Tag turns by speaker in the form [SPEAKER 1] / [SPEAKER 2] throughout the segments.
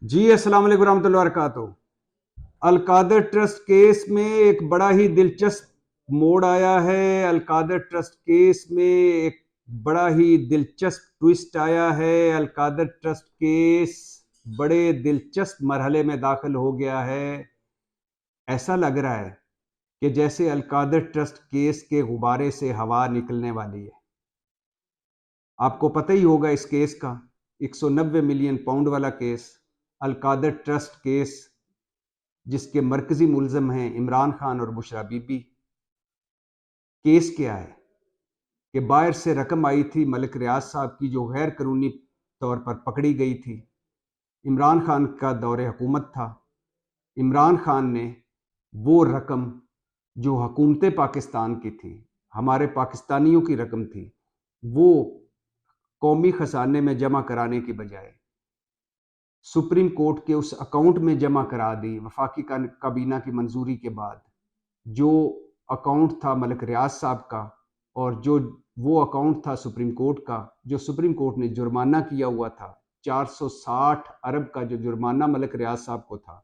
[SPEAKER 1] جی السلام علیکم ورحمۃ اللہ وبرکاتہ۔ القادر ٹرسٹ کیس میں ایک بڑا ہی دلچسپ موڑ آیا ہے۔ القادر ٹرسٹ کیس میں ایک بڑا ہی دلچسپ ٹویسٹ آیا ہے۔ القادر ٹرسٹ کیس بڑے دلچسپ مرحلے میں داخل ہو گیا ہے۔ ایسا لگ رہا ہے کہ جیسے القادر ٹرسٹ کیس کے غبارے سے ہوا نکلنے والی ہے۔ آپ کو پتہ ہی ہوگا اس کیس کا، 190 ملین پاؤنڈ والا کیس، القادر ٹرسٹ کیس، جس کے مرکزی ملزم ہیں عمران خان اور بشرا بی بی۔ کیس کیا ہے کہ باہر سے رقم آئی تھی ملک ریاض صاحب کی، جو غیر قانونی طور پر پکڑی گئی تھی۔ عمران خان کا دور حکومت تھا۔ عمران خان نے وہ رقم جو حکومت پاکستان کی تھی، ہمارے پاکستانیوں کی رقم تھی، وہ قومی خزانے میں جمع کرانے کی بجائے سپریم کورٹ کے اس اکاؤنٹ میں جمع کرا دی وفاقی کابینہ کی منظوری کے بعد، جو اکاؤنٹ تھا ملک ریاض صاحب کا، اور جو وہ اکاؤنٹ تھا سپریم کورٹ کا، جو سپریم کورٹ نے جرمانہ کیا ہوا تھا، 460 ارب کا جو جرمانہ ملک ریاض صاحب کو تھا،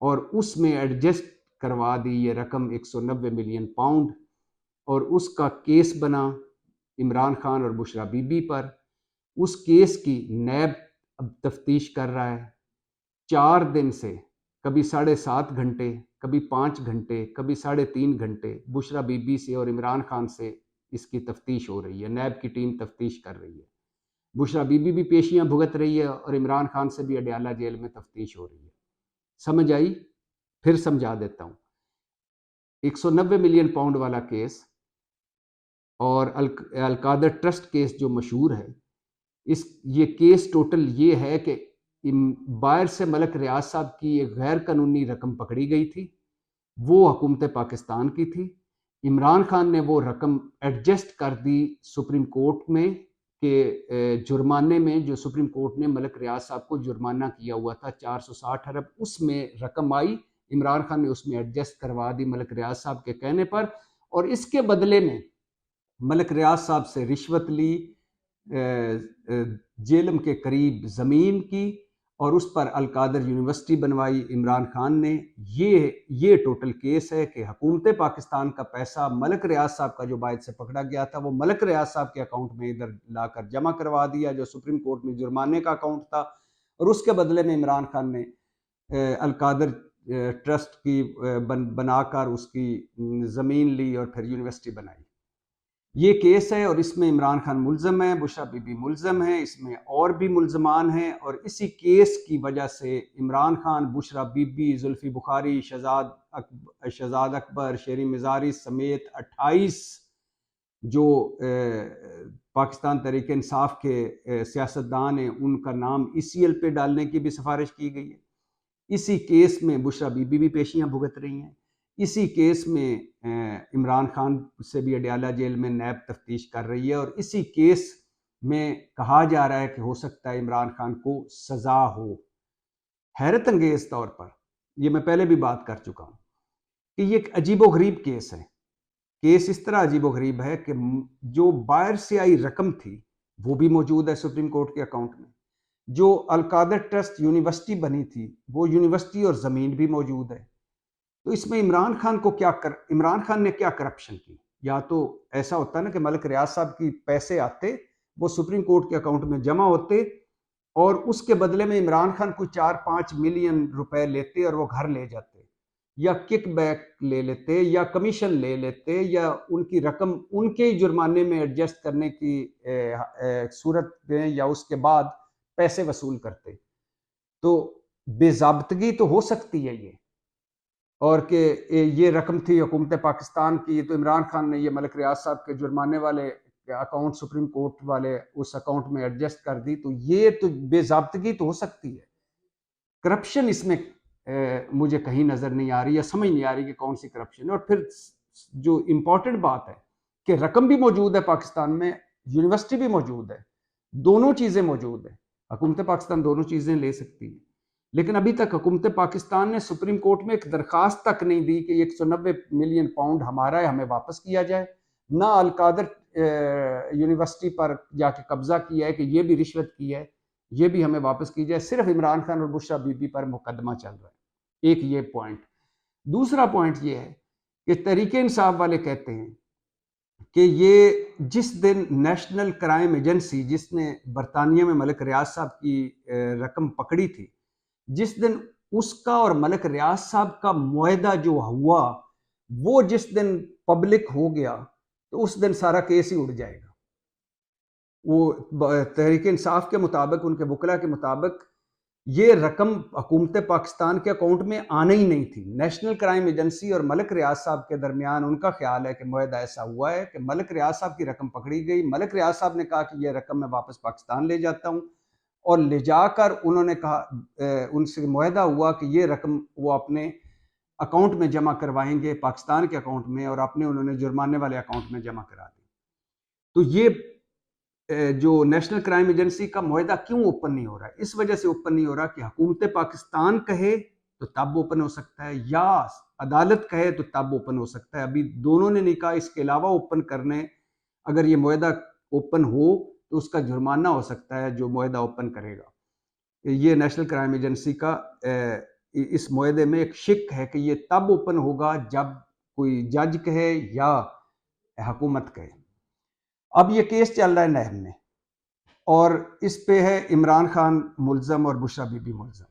[SPEAKER 1] اور اس میں ایڈجسٹ کروا دی یہ رقم 190 ملین پاؤنڈ، اور اس کا کیس بنا عمران خان اور بشرا بی بی پر۔ اس کیس کی نیب اب تفتیش کر رہا ہے۔ 4 دن سے کبھی 7.5 گھنٹے، کبھی 5 گھنٹے، کبھی 3.5 گھنٹے بشرا بی بی سے اور عمران خان سے اس کی تفتیش ہو رہی ہے۔ نیب کی ٹیم تفتیش کر رہی ہے۔ بشرا بی بی بھی پیشیاں بھگت رہی ہے، اور عمران خان سے بھی اڈیالہ جیل میں تفتیش ہو رہی ہے۔ سمجھ آئی؟ پھر سمجھا دیتا ہوں۔ 190 ملین پاؤنڈ والا کیس اور القادر ٹرسٹ کیس جو مشہور ہے، یہ کیس ٹوٹل یہ ہے کہ باہر سے ملک ریاض صاحب کی ایک غیر قانونی رقم پکڑی گئی تھی، وہ حکومت پاکستان کی تھی۔ عمران خان نے وہ رقم ایڈجسٹ کر دی سپریم کورٹ میں کہ جرمانے میں جو سپریم کورٹ نے ملک ریاض صاحب کو جرمانہ کیا ہوا تھا 460 ارب، اس میں رقم آئی، عمران خان نے اس میں ایڈجسٹ کروا دی ملک ریاض صاحب کے کہنے پر، اور اس کے بدلے میں ملک ریاض صاحب سے رشوت لی، جیلم کے قریب زمین کی، اور اس پر القادر یونیورسٹی بنوائی عمران خان نے۔ یہ ٹوٹل کیس ہے کہ حکومت پاکستان کا پیسہ ملک ریاض صاحب کا جو باعث سے پکڑا گیا تھا، وہ ملک ریاض صاحب کے اکاؤنٹ میں ادھر لا کر جمع کروا دیا، جو سپریم کورٹ میں جرمانے کا اکاؤنٹ تھا، اور اس کے بدلے میں عمران خان نے القادر ٹرسٹ کی بنا کر اس کی زمین لی اور پھر یونیورسٹی بنائی۔ یہ کیس ہے، اور اس میں عمران خان ملزم ہے، بشرا بی بی ملزم ہے، اس میں اور بھی ملزمان ہیں، اور اسی کیس کی وجہ سے عمران خان، بشرا بی بی، زلفی بخاری، شہزاد اکبر، شیریں مزاری سمیت 28 جو پاکستان تحریک انصاف کے سیاستدان ہیں، ان کا نام ECL پہ ڈالنے کی بھی سفارش کی گئی ہے۔ اسی کیس میں بشرا بی بی بھی پیشیاں بھگت رہی ہیں۔ اسی کیس میں عمران خان سے بھی اڈیالہ جیل میں نیب تفتیش کر رہی ہے، اور اسی کیس میں کہا جا رہا ہے کہ ہو سکتا ہے عمران خان کو سزا ہو۔ حیرت انگیز طور پر، یہ میں پہلے بھی بات کر چکا ہوں کہ یہ ایک عجیب و غریب کیس ہے۔ کیس اس طرح عجیب و غریب ہے کہ جو باہر سے آئی رقم تھی وہ بھی موجود ہے سپریم کورٹ کے اکاؤنٹ میں، جو القادر ٹرسٹ یونیورسٹی بنی تھی وہ یونیورسٹی اور زمین بھی موجود ہے۔ تو اس میں عمران خان نے کیا کرپشن کی؟ یا تو ایسا ہوتا نا کہ ملک ریاض صاحب کی پیسے آتے، وہ سپریم کورٹ کے اکاؤنٹ میں جمع ہوتے، اور اس کے بدلے میں عمران خان کوئی 4-5 ملین روپے لیتے اور وہ گھر لے جاتے، یا کک بیک لے لیتے، یا کمیشن لے لیتے، یا ان کی رقم ان کے جرمانے میں ایڈجسٹ کرنے کی صورت میں، یا اس کے بعد پیسے وصول کرتے۔ تو بے ضابطگی تو ہو سکتی ہے یہ، اور کہ یہ رقم تھی حکومت پاکستان کی، تو عمران خان نے یہ ملک ریاض صاحب کے جرمانے والے اکاؤنٹ سپریم کورٹ والے اس اکاؤنٹ میں ایڈجسٹ کر دی، تو یہ تو بے ضابطگی تو ہو سکتی ہے۔ کرپشن اس میں مجھے کہیں نظر نہیں آ رہی، یا سمجھ نہیں آ رہی کہ کون سی کرپشن ہے۔ اور پھر جو امپورٹنٹ بات ہے کہ رقم بھی موجود ہے پاکستان میں، یونیورسٹی بھی موجود ہے، دونوں چیزیں موجود ہیں۔ حکومت پاکستان دونوں چیزیں لے سکتی ہے، لیکن ابھی تک حکومت پاکستان نے سپریم کورٹ میں ایک درخواست تک نہیں دی کہ 190 ملین پاؤنڈ ہمارا ہے، ہمیں واپس کیا جائے۔ نہ القادر یونیورسٹی پر جا کے قبضہ کیا ہے کہ یہ بھی رشوت کی ہے، یہ بھی ہمیں واپس کی جائے. صرف عمران خان اور بشرا بی بی پر مقدمہ چل رہا ہے. ایک یہ پوائنٹ. دوسرا پوائنٹ یہ ہے کہ تحریک انصاف والے کہتے ہیں کہ یہ جس دن نیشنل کرائم ایجنسی جس نے برطانیہ میں ملک ریاض صاحب کی رقم پکڑی تھی، جس دن اس کا اور ملک ریاض صاحب کا معاہدہ جو ہوا وہ جس دن پبلک ہو گیا تو اس دن سارا کیس ہی اڑ جائے گا. وہ تحریک انصاف کے مطابق، ان کے وکلاء کے مطابق، یہ رقم حکومت پاکستان کے اکاؤنٹ میں آنا ہی نہیں تھی. نیشنل کرائم ایجنسی اور ملک ریاض صاحب کے درمیان ان کا خیال ہے کہ معاہدہ ایسا ہوا ہے کہ ملک ریاض صاحب کی رقم پکڑی گئی. ملک ریاض صاحب نے کہا کہ یہ رقم میں واپس پاکستان لے جاتا ہوں، اور لے جا کر انہوں نے کہا، ان سے معاہدہ ہوا کہ یہ رقم وہ اپنے اکاؤنٹ میں جمع کروائیں گے، پاکستان کے اکاؤنٹ میں، اور اپنے انہوں نے جرمانے والے اکاؤنٹ میں جمع کرا دی. تو یہ جو نیشنل کرائم ایجنسی کا معاہدہ کیوں اوپن نہیں ہو رہا ہے؟ اس وجہ سے اوپن نہیں ہو رہا کہ حکومت پاکستان کہے تو تب اوپن ہو سکتا ہے، یا عدالت کہے تو تب اوپن ہو سکتا ہے. ابھی دونوں نے نہیں کہا. اس کے علاوہ اوپن کرنے، اگر یہ معاہدہ اوپن ہو تو اس کا جرمانہ ہو سکتا ہے جو معاہدہ اوپن کرے گا. یہ نیشنل کرائم ایجنسی کا اس معاہدے میں ایک شک ہے کہ یہ تب اوپن ہوگا جب کوئی جج کہے یا حکومت کہے. اب یہ کیس چل رہا ہے نیب میں، اور اس پہ ہے عمران خان ملزم اور بشرا بی بی ملزم.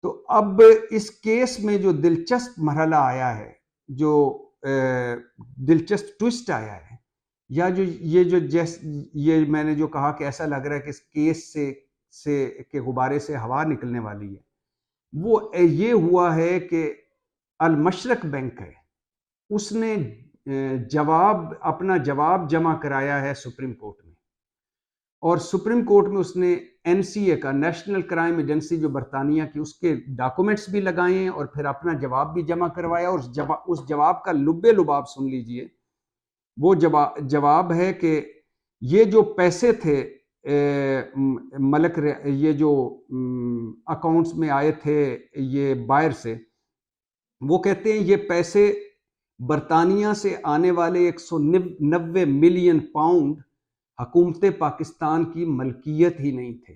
[SPEAKER 1] تو اب اس کیس میں جو دلچسپ مرحلہ آیا ہے، جو دلچسپ ٹوسٹ آیا ہے، یا جو یہ میں نے جو کہا کہ ایسا لگ رہا ہے کہ اس کیس سے کے غبارے سے ہوا نکلنے والی ہے، وہ یہ ہوا ہے کہ المشرق بینک ہے، اس نے اپنا جواب جمع کرایا ہے سپریم کورٹ میں. اور سپریم کورٹ میں اس نے این سی اے کا، نیشنل کرائم ایجنسی جو برطانیہ کی، اس کے ڈاکومنٹس بھی لگائے ہیں اور پھر اپنا جواب بھی جمع کروایا. اور اس جواب کا لبے لباب سن لیجئے. وہ جواب ہے کہ یہ جو پیسے تھے یہ جو اکاؤنٹس میں آئے تھے یہ بائر سے، وہ کہتے ہیں یہ پیسے برطانیہ سے آنے والے 190 ملین پاؤنڈ حکومت پاکستان کی ملکیت ہی نہیں تھے.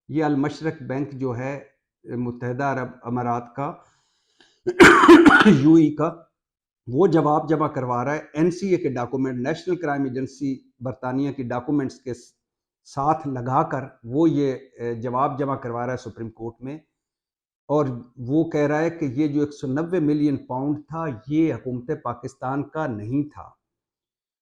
[SPEAKER 1] یہ المشرق بینک جو ہے متحدہ عرب امارات کا یو ای کا، وہ جواب جمع کروا رہا ہے این سی اے کے ڈاکومنٹ، نیشنل کرائم ایجنسی برطانیہ کی ڈاکومنٹس کے ساتھ لگا کر وہ یہ جواب جمع کروا رہا ہے سپریم کورٹ میں. اور وہ کہہ رہا ہے کہ یہ جو 190 ملین پاؤنڈ تھا یہ حکومت پاکستان کا نہیں تھا.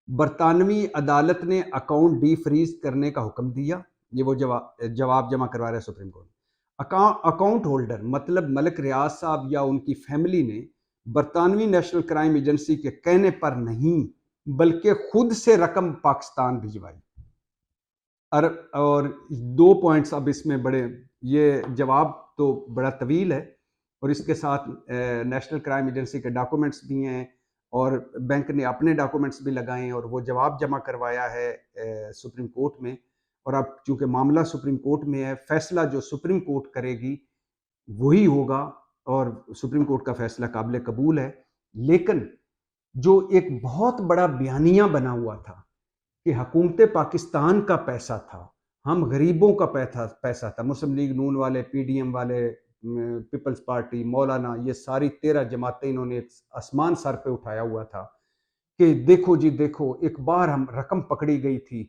[SPEAKER 1] برطانوی عدالت نے اکاؤنٹ ڈی فریز کرنے کا حکم دیا. یہ وہ جواب جمع کروا رہا ہے سپریم کورٹ. اکاؤنٹ ہولڈر مطلب ملک ریاض صاحب یا ان کی فیملی نے برطانوی نیشنل کرائم ایجنسی کے کہنے پر نہیں بلکہ خود سے رقم پاکستان بھجوائی. اور 2 پوائنٹس اب اس میں بڑے، یہ جواب تو بڑا طویل ہے اور اس کے ساتھ نیشنل کرائم ایجنسی کے ڈاکومنٹس بھی ہیں اور بینک نے اپنے ڈاکومنٹس بھی لگائے ہیں اور وہ جواب جمع کروایا ہے سپریم کورٹ میں. اور اب چونکہ معاملہ سپریم کورٹ میں ہے، فیصلہ جو سپریم کورٹ کرے گی وہی ہوگا اور سپریم کورٹ کا فیصلہ قابل قبول ہے. لیکن جو ایک بہت بڑا بیانیہ بنا ہوا تھا کہ حکومت پاکستان کا پیسہ تھا، ہم غریبوں کا پیسہ تھا، مسلم لیگ نون والے، پی ڈی ایم والے، پیپلز پارٹی، مولانا، یہ ساری 13 جماعتیں انہوں نے ایک آسمان سر پہ اٹھایا ہوا تھا کہ دیکھو جی دیکھو، ایک بار ہم رقم پکڑی گئی تھی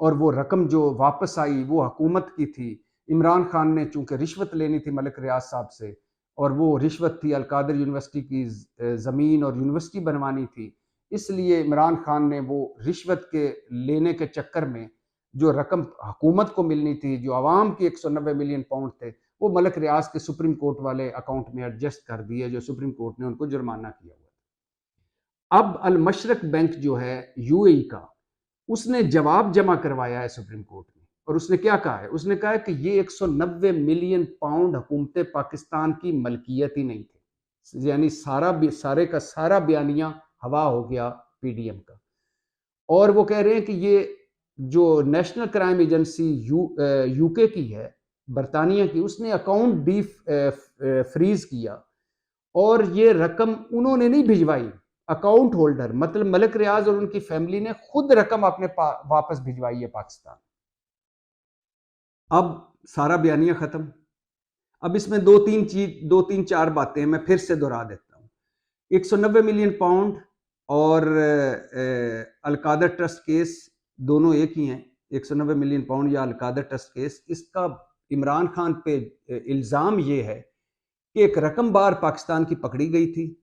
[SPEAKER 1] اور وہ رقم جو واپس آئی وہ حکومت کی تھی. عمران خان نے چونکہ رشوت لینی تھی ملک ریاض صاحب سے، اور وہ رشوت تھی القادر یونیورسٹی کی زمین اور یونیورسٹی بنوانی تھی، اس لیے عمران خان نے وہ رشوت کے لینے کے چکر میں جو رقم حکومت کو ملنی تھی، جو عوام کی 190 ملین پاؤنڈ تھے، وہ ملک ریاض کے سپریم کورٹ والے اکاؤنٹ میں ایڈجسٹ کر دیے، جو سپریم کورٹ نے ان کو جرمانہ کیا ہوا تھا. اب المشرق بینک جو ہے یو اے ای کا، اس نے جواب جمع کروایا ہے سپریم کورٹ میں اور اس نے کیا کہا ہے؟ اس نے کہا ہے کہ یہ 190 ملین پاؤنڈ حکومت پاکستان کی ملکیت ہی نہیں تھے. یعنی سارے کا سارا بیانیہ ہوا ہو گیا پی ڈی ایم کا. اور وہ کہہ رہے ہیں کہ یہ جو نیشنل کرائم ایجنسی یو کے کی ہے، برطانیہ کی، اس نے اکاؤنٹ ڈی فریز کیا اور یہ رقم انہوں نے نہیں بھجوائی. اکاؤنٹ ہولڈر مطلب ملک ریاض اور ان کی فیملی نے خود رقم اپنے واپس بھجوائی ہے پاکستان. اب سارا بیانیہ ختم. اب اس میں دو تین چار باتیں میں پھر سے دہرا دیتا ہوں. 190 ملین پاؤنڈ اور القادر ٹرسٹ کیس دونوں ایک ہی ہیں. 190 ملین پاؤنڈ یا القادر ٹرسٹ کیس، اس کا عمران خان پہ الزام یہ ہے کہ ایک رقم بار پاکستان کی پکڑی گئی تھی،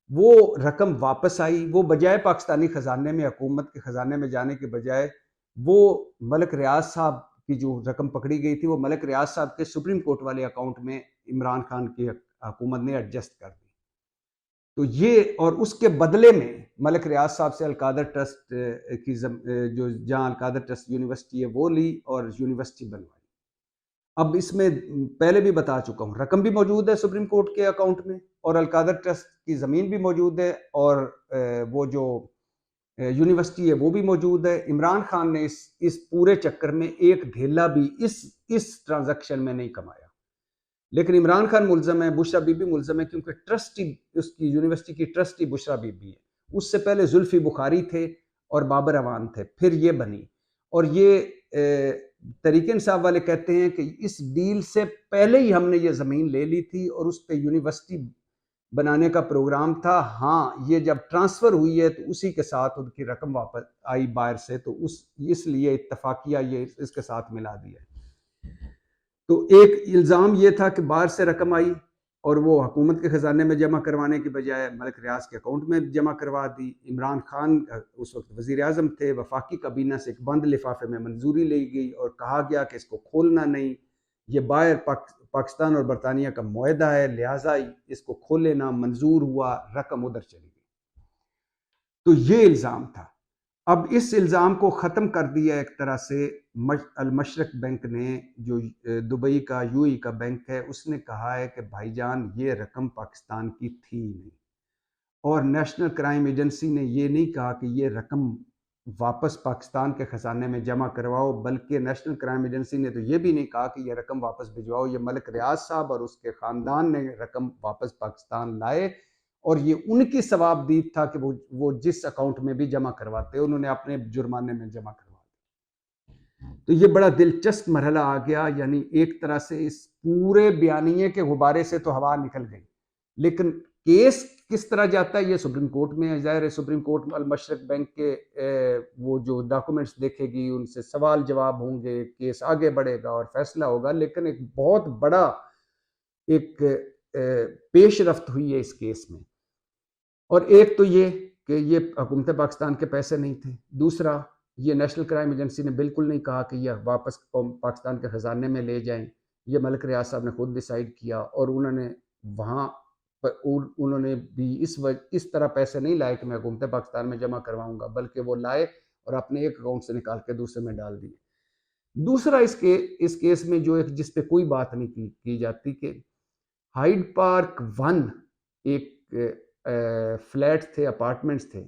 [SPEAKER 1] وہ رقم واپس آئی، وہ بجائے پاکستانی خزانے میں، حکومت کے خزانے میں جانے کے بجائے وہ ملک ریاض صاحب کی جو رقم پکڑی گئی تھی وہ ملک ریاض صاحب کے سپریم کورٹ والے اکاؤنٹ میں عمران خان کی حکومت نے ایڈجسٹ کر دی. تو یہ، اور اس کے بدلے میں ملک ریاض صاحب سے القادر ٹرسٹ کی جو جہاں القادر ٹرسٹ یونیورسٹی ہے وہ لی اور یونیورسٹی بنوائی. اب اس میں پہلے بھی بتا چکا ہوں، رقم بھی موجود ہے سپریم کورٹ کے اکاؤنٹ میں، اور القادر ٹرسٹ کی زمین بھی موجود ہے، اور وہ جو یونیورسٹی ہے وہ بھی موجود ہے. عمران خان نے اس پورے چکر میں ایک دھیلا بھی اس ٹرانزیکشن میں نہیں کمایا. لیکن عمران خان ملزم ہے، بشرا بی بی ملزم ہے، کیونکہ ٹرسٹی اس کی یونیورسٹی کی ٹرسٹی بشرا بی بی ہے. اس سے پہلے زلفی بخاری تھے اور بابر اوان تھے، پھر یہ بنی. اور یہ طریق انصاف والے کہتے ہیں کہ اس ڈیل سے پہلے ہی ہم نے یہ زمین لے لی تھی اور اس پہ یونیورسٹی بنانے کا پروگرام تھا. ہاں، یہ جب ٹرانسفر ہوئی ہے تو اسی کے ساتھ ان کی رقم واپس آئی باہر سے، تو اس لیے اتفاقیہ یہ اس کے ساتھ ملا دیا. تو ایک الزام یہ تھا کہ باہر سے رقم آئی اور وہ حکومت کے خزانے میں جمع کروانے کی بجائے ملک ریاض کے اکاؤنٹ میں جمع کروا دی. عمران خان اس وقت وزیر اعظم تھے، وفاقی کابینہ سے ایک بند لفافے میں منظوری لی گئی اور کہا گیا کہ اس کو کھولنا نہیں، یہ باہر پاکستان اور برطانیہ کا معاہدہ ہے، لہٰذا اس کو کھولے نہ. منظور ہوا، رقم ادھر چلی گئی. تو یہ الزام تھا. اب اس الزام کو ختم کر دیا ایک طرح سے المشرق بینک نے، جو دبئی کا UAE کا بینک ہے. اس نے کہا ہے کہ بھائی جان یہ رقم پاکستان کی تھی نہیں، اور نیشنل کرائم ایجنسی نے یہ نہیں کہا کہ یہ رقم واپس پاکستان کے خزانے میں جمع کرواؤ، بلکہ نیشنل کرائم ایجنسی نے تو یہ بھی نہیں کہا کہ یہ رقم واپس بھجواؤ. یہ ملک ریاض صاحب اور اس کے خاندان نے رقم واپس پاکستان لائے، اور یہ ان کی ثواب دید تھا کہ وہ جس اکاؤنٹ میں بھی جمع کرواتے انہوں نے اپنے جرمانے میں جمع کروا دیا. تو یہ بڑا دلچسپ مرحلہ آ گیا. یعنی ایک طرح سے اس پورے بیانیے کے غبارے سے تو ہوا نکل گئی، لیکن کیس کس طرح جاتا ہے یہ سپریم کورٹ میں ہے. ظاہر ہے سپریم کورٹ المشرق بینک کے وہ جو ڈاکومنٹس دیکھے گی، ان سے سوال جواب ہوں گے، کیس آگے بڑھے گا اور فیصلہ ہوگا. لیکن ایک بہت بڑا ایک پیش رفت ہوئی ہے اس کیس میں. اور ایک تو یہ کہ یہ حکومت پاکستان کے پیسے نہیں تھے. دوسرا، یہ نیشنل کرائم ایجنسی نے بالکل نہیں کہا کہ یہ واپس پاکستان کے خزانے میں لے جائیں. یہ ملک ریاض صاحب نے خود ڈیسائیڈ کیا، اور انہوں نے بھی اس طرح پیسے نہیں لائے کہ میں حکومت پاکستان میں جمع کرواؤں گا، بلکہ وہ لائے اور اپنے ایک اکاؤنٹ سے نکال کے دوسرے میں ڈال دیے. دوسرا اس کیس میں جو جس پہ کوئی بات نہیں کی جاتی کہ ہائیڈ پارک 1 ایک فلیٹ تھے، اپارٹمنٹس تھے،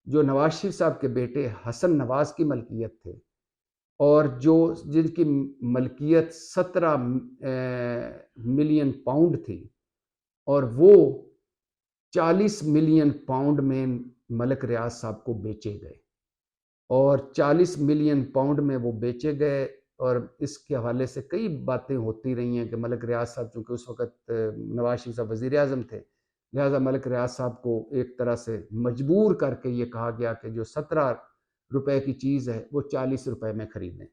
[SPEAKER 1] جو نواز شریف صاحب کے بیٹے حسن نواز کی ملکیت تھے، اور جن کی ملکیت 17 ملین پاؤنڈ تھی، اور وہ 40 ملین پاؤنڈ میں ملک ریاض صاحب کو بیچے گئے. اور 40 ملین پاؤنڈ میں وہ بیچے گئے، اور اس کے حوالے سے کئی باتیں ہوتی رہی ہیں کہ ملک ریاض صاحب چونکہ اس وقت نواز شریف صاحب وزیر اعظم تھے، لہٰذا ملک ریاض صاحب کو ایک طرح سے مجبور کر کے یہ کہا گیا کہ جو 17 روپے کی چیز ہے وہ 40 روپے میں خریدیں.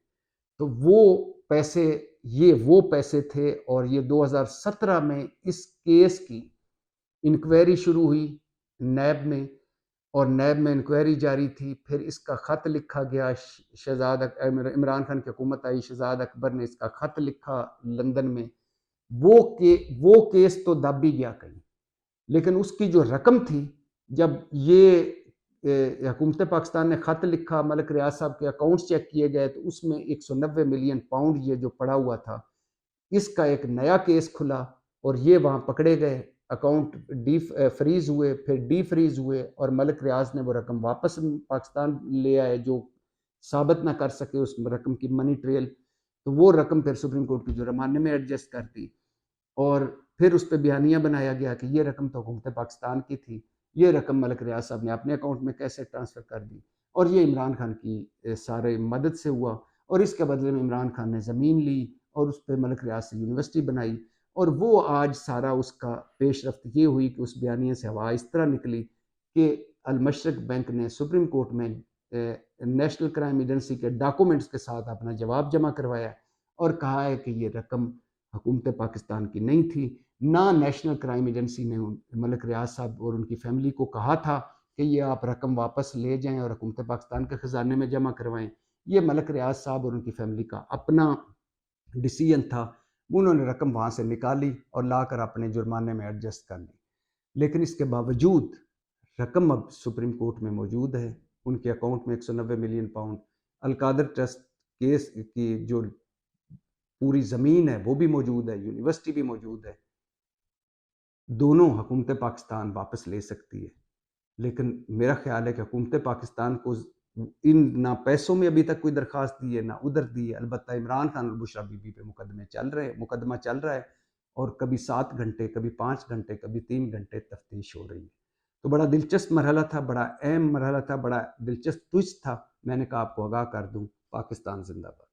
[SPEAKER 1] تو وہ پیسے تھے. اور یہ 2017 میں اس کیس کی انکوائری شروع ہوئی نیب میں، اور نیب میں انکوائری جاری تھی. پھر اس کا خط لکھا گیا، عمران خان کی حکومت آئی، شہزاد اکبر نے اس کا خط لکھا لندن میں. وہ کیس تو دب بھی گیا کہیں، لیکن اس کی جو رقم تھی، جب یہ حکومت پاکستان نے خط لکھا، ملک ریاض صاحب کے اکاؤنٹس چیک کیے گئے، تو اس میں 190 ملین پاؤنڈ یہ جو پڑا ہوا تھا، اس کا ایک نیا کیس کھلا، اور یہ وہاں پکڑے گئے، اکاؤنٹ فریز ہوئے، پھر ڈی فریز ہوئے، اور ملک ریاض نے وہ رقم واپس پاکستان لے آئے جو ثابت نہ کر سکے اس رقم کی منی ٹریل. تو وہ رقم پھر سپریم کورٹ کی جرمانے میں ایڈجسٹ کر دی، اور پھر اس پہ بیانیہ بنایا گیا کہ یہ رقم تو حکومت پاکستان کی تھی، یہ رقم ملک ریاض صاحب نے اپنے اکاؤنٹ میں کیسے ٹرانسفر کر دی. اور یہ عمران خان کی سارے مدد سے ہوا، اور اس کے بدلے میں عمران خان نے زمین لی اور اس پہ ملک ریاض سے یونیورسٹی بنائی، اور وہ آج سارا اس کا پیش رفت یہ ہوئی کہ اس بیانیے سے ہوا اس طرح نکلی کہ المشرق بینک نے سپریم کورٹ میں نیشنل کرائم ایجنسی کے ڈاکومنٹس کے ساتھ اپنا جواب جمع کروایا اور کہا ہے کہ یہ رقم حکومت پاکستان کی نہیں تھی۔ نہ نیشنل کرائم ایجنسی نے ملک ریاض صاحب اور ان کی فیملی کو کہا تھا کہ یہ آپ رقم واپس لے جائیں اور حکومت پاکستان کے خزانے میں جمع کروائیں، یہ ملک ریاض صاحب اور ان کی فیملی کا اپنا ڈیسیجن تھا۔ انہوں نے رقم وہاں سے نکالی اور لا کر اپنے جرمانے میں ایڈجسٹ کر لی، لیکن اس کے باوجود رقم اب سپریم کورٹ میں موجود ہے، ان کے اکاؤنٹ میں 190 ملین پاؤنڈ۔ القادر ٹرسٹ کیس کی جو پوری زمین ہے وہ بھی موجود ہے، یونیورسٹی بھی موجود ہے، دونوں حکومت پاکستان واپس لے سکتی ہے۔ لیکن میرا خیال ہے کہ حکومت پاکستان کو ان نہ پیسوں میں ابھی تک کوئی درخواست دی ہے نہ ادھر دی ہے، البتہ عمران خان اور بشریٰ بی بی پہ مقدمہ چل رہا ہے، اور کبھی 7 گھنٹے، کبھی 5 گھنٹے، کبھی 3 گھنٹے تفتیش ہو رہی ہے۔ تو بڑا دلچسپ مرحلہ تھا، بڑا اہم مرحلہ تھا، بڑا دلچسپ ٹوئسٹ تھا۔ میں نے کہا آپ کو آگاہ کر دوں۔ پاکستان زندہ باد۔